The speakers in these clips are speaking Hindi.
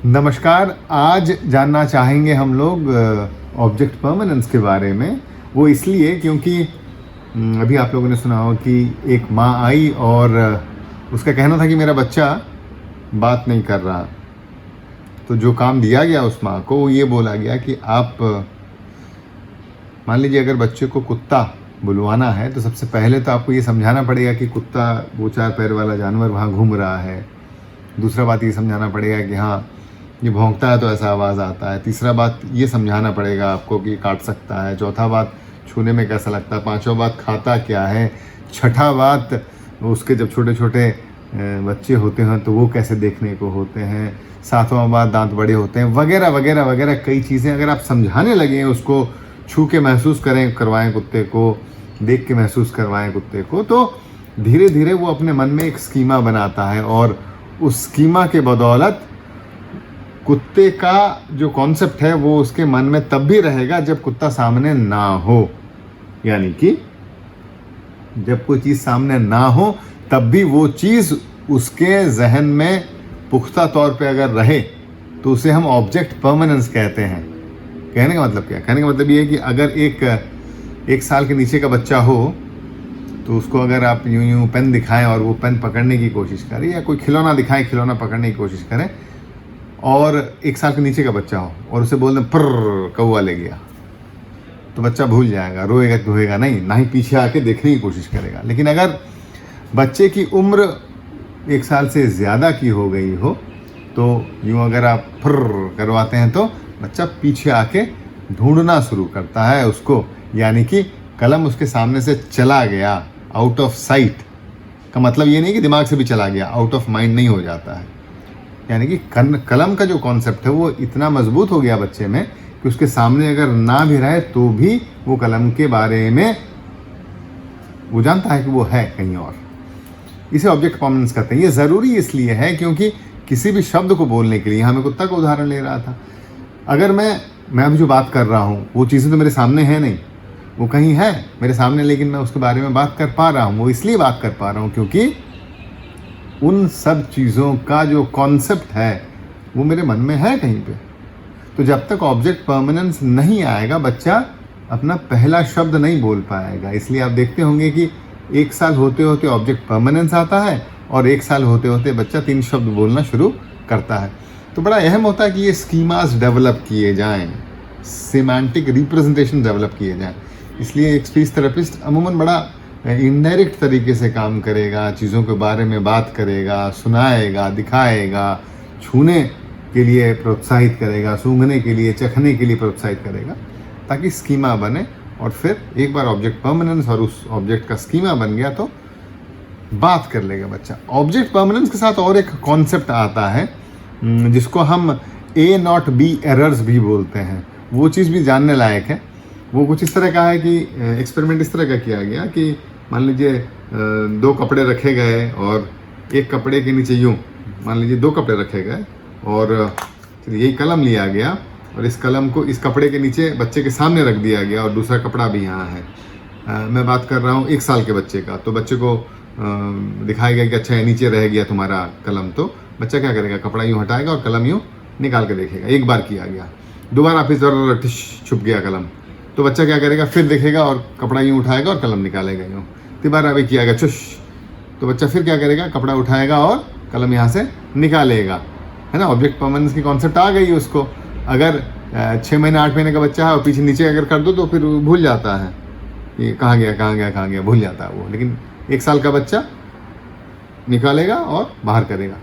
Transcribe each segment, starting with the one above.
नमस्कार। आज जानना चाहेंगे हम लोग ऑब्जेक्ट परमानेंस के बारे में। वो इसलिए क्योंकि अभी आप लोगों ने सुना हो कि एक माँ आई और उसका कहना था कि मेरा बच्चा बात नहीं कर रहा। तो जो काम दिया गया उस माँ को वो ये बोला गया कि आप मान लीजिए अगर बच्चे को कुत्ता बुलवाना है तो सबसे पहले तो आपको ये समझाना पड़ेगा कि कुत्ता वो 4 पैर वाला जानवर वहाँ घूम रहा है। दूसरा बात ये समझाना पड़ेगा कि हाँ ये भौंकता है तो ऐसा आवाज़ आता है। तीसरा बात ये समझाना पड़ेगा आपको कि काट सकता है। चौथा बात छूने में कैसा लगता है। पांचवा बात खाता क्या है। छठा बात उसके जब छोटे छोटे बच्चे होते हैं तो वो कैसे देखने को होते हैं। सातवां बात दांत बड़े होते हैं, वगैरह वगैरह वगैरह कई चीज़ें अगर आप समझाने लगे उसको छू के महसूस करवाएं कुत्ते को, देख के महसूस करवाएं कुत्ते को, तो धीरे धीरे वो अपने मन में एक स्कीमा बनाता है और उस स्कीमा के बदौलत कुत्ते का जो कॉन्सेप्ट है वो उसके मन में तब भी रहेगा जब कुत्ता सामने ना हो। यानी कि जब कोई चीज़ सामने ना हो तब भी वो चीज़ उसके जहन में पुख्ता तौर पे अगर रहे तो उसे हम ऑब्जेक्ट परमानेंस कहते हैं। कहने का मतलब क्या? कहने का मतलब ये है कि अगर एक साल के नीचे का बच्चा हो तो उसको अगर आप यूं पेन दिखाएं और वो पेन पकड़ने की कोशिश करे, या कोई खिलौना दिखाएं खिलौना पकड़ने की कोशिश करें, और 1 साल के नीचे का बच्चा हो और उसे बोल दें पर्र कौवा ले गया, तो बच्चा भूल जाएगा, रोएगा धोएगा नहीं, ना ही पीछे आके देखने की कोशिश करेगा। लेकिन अगर बच्चे की उम्र 1 साल से ज़्यादा की हो गई हो तो यूँ अगर आप फर्र करवाते हैं तो बच्चा पीछे आके ढूंढना शुरू करता है उसको। यानी कि कलम उसके सामने से चला गया, आउट ऑफ साइट का मतलब ये नहीं कि दिमाग से भी चला गया, आउट ऑफ माइंड नहीं हो जाता है। यानी कि कलम का जो कॉन्सेप्ट है वो इतना मजबूत हो गया बच्चे में कि उसके सामने अगर ना भी रहे तो भी वो कलम के बारे में वो जानता है कि वो है कहीं और। इसे ऑब्जेक्ट परमानेंस कहते हैं। ये ज़रूरी इसलिए है क्योंकि किसी भी शब्द को बोलने के लिए, हमें कुत्ता का उदाहरण ले रहा था, अगर मैं अभी जो बात कर रहा हूँ वो चीज़ें तो मेरे सामने है नहीं, वो कहीं है मेरे सामने, लेकिन मैं उसके बारे में बात कर पा रहा हूँ। वो इसलिए बात कर पा रहा हूँ क्योंकि उन सब चीज़ों का जो कॉन्सेप्ट है वो मेरे मन में है कहीं पे। तो जब तक ऑब्जेक्ट परमानेंस नहीं आएगा बच्चा अपना पहला शब्द नहीं बोल पाएगा। इसलिए आप देखते होंगे कि 1 साल होते होते ऑब्जेक्ट परमानेंस आता है और 1 साल होते होते बच्चा 3 शब्द बोलना शुरू करता है। तो बड़ा अहम होता है कि ये स्कीमास डेवलप किए जाएं, सिमेंटिक रिप्रेजेंटेशन डेवलप किए जाएं। इसलिए एक स्पीच थेरेपिस्ट अमूमन बड़ा इनडायरेक्ट तरीके से काम करेगा, चीज़ों के बारे में बात करेगा, सुनाएगा, दिखाएगा, छूने के लिए प्रोत्साहित करेगा, सूंघने के लिए, चखने के लिए प्रोत्साहित करेगा, ताकि स्कीमा बने। और फिर एक बार ऑब्जेक्ट परमानेंस और उस ऑब्जेक्ट का स्कीमा बन गया तो बात कर लेगा बच्चा। ऑब्जेक्ट परमानेंस के साथ और एक कॉन्सेप्ट आता है जिसको हम A-B एरर्स भी बोलते हैं। वो चीज़ भी जानने लायक है। वो कुछ इस तरह का है कि एक्सपेरिमेंट इस तरह का किया गया कि मान लीजिए 2 कपड़े रखे गए और एक कपड़े के नीचे यूँ, मान लीजिए 2 कपड़े रखे गए और यही कलम लिया गया और इस कलम को इस कपड़े के नीचे बच्चे के सामने रख दिया गया और दूसरा कपड़ा भी यहाँ है। मैं बात कर रहा हूँ 1 साल के बच्चे का। तो बच्चे को दिखाया गया कि अच्छा है नीचे रह गया तुम्हारा कलम। तो बच्चा क्या करेगा, कपड़ा यूँ हटाएगा और कलम यूँ निकाल के देखेगा। 1 बार किया गया, 2 बार आप इस तरह छुप गया कलम, तो बच्चा क्या करेगा, फिर देखेगा और कपड़ा यूँ उठाएगा और कलम निकालेगा यूँ। 3 बार अभी किया गया चुश, तो बच्चा फिर क्या करेगा, कपड़ा उठाएगा और कलम यहाँ से निकालेगा, है ना। ऑब्जेक्ट परमानेंस की कॉन्सेप्ट आ गई उसको। अगर 6 महीने 8 महीने का बच्चा है और पीछे नीचे अगर कर दो तो फिर भूल जाता है कि कहाँ गया भूल जाता है वो। लेकिन 1 साल का बच्चा निकालेगा और बाहर करेगा।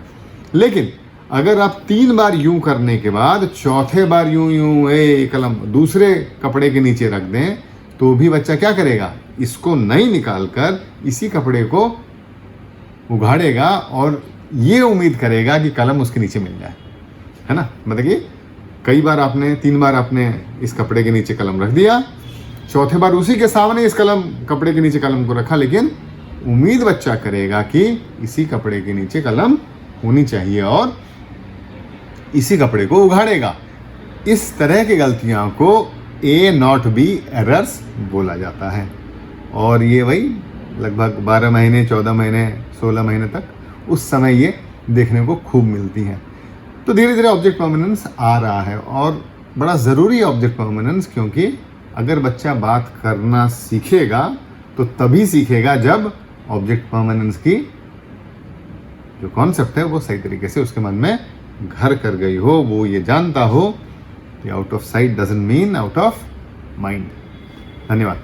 लेकिन अगर आप 3 बार यूं करने के बाद चौथे बार यूं कलम दूसरे कपड़े के नीचे रख दें तो भी बच्चा क्या करेगा, इसको नहीं निकाल कर इसी कपड़े को उघाड़ेगा और ये उम्मीद करेगा कि कलम उसके नीचे मिल जाए, है ना। मतलब कि कई बार आपने 3 बार आपने इस कपड़े के नीचे कलम रख दिया, चौथे बार उसी के सामने इस कपड़े के नीचे कलम को रखा, लेकिन उम्मीद बच्चा करेगा कि इसी कपड़े के नीचे कलम होनी चाहिए और इसी कपड़े को उघाड़ेगा। इस तरह की गलतियों को A-B एरर्स बोला जाता है। और ये वही लगभग 12 महीने, 14 महीने, 16 महीने तक उस समय ये देखने को खूब मिलती हैं। तो धीरे धीरे ऑब्जेक्ट परमानेंस आ रहा है और बड़ा ज़रूरी है ऑब्जेक्ट परमानेंस, क्योंकि अगर बच्चा बात करना सीखेगा तो तभी सीखेगा जब ऑब्जेक्ट परमानेंस की जो कॉन्सेप्ट है वो सही तरीके से उसके मन में घर कर गई हो, वो ये जानता हो कि out of site doesn't mean out of mind. धन्यवाद।